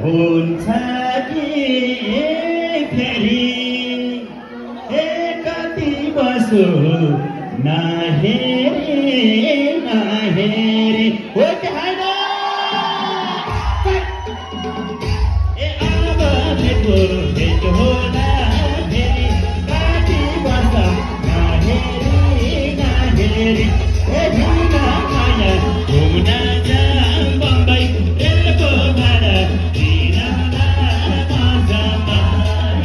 हुन्छ कि फेरि हे कति बसो नहेरी नहेरी हो कि होइन ए अब भेटो भेट होला फेरि कति बस नहेरी नहेरी ए घुम्न माया घुम्न जाऊँ बम्बई रेलको भाडा तिरौला मजामा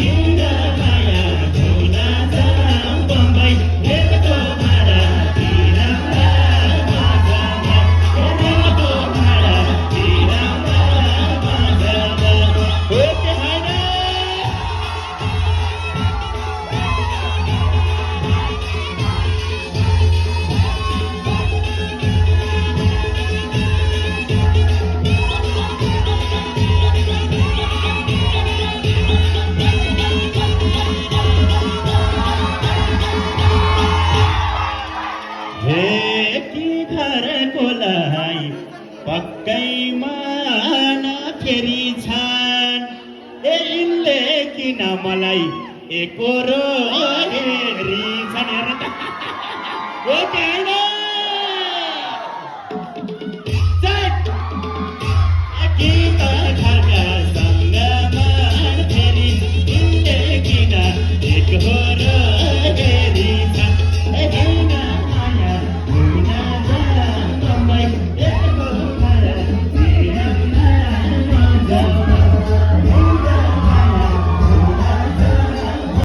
हिँड माया घुम्न जाऊँ बम्बई रेलको भाडा तिरौला मजामा रेलको भाडा तिरौला मजामा हो कि होइन भेटी घरको लाई पक्कैमा नफेरि छन् ए यिनले किन मलाई एकरो हेरी छन् हेर त हो कि होइन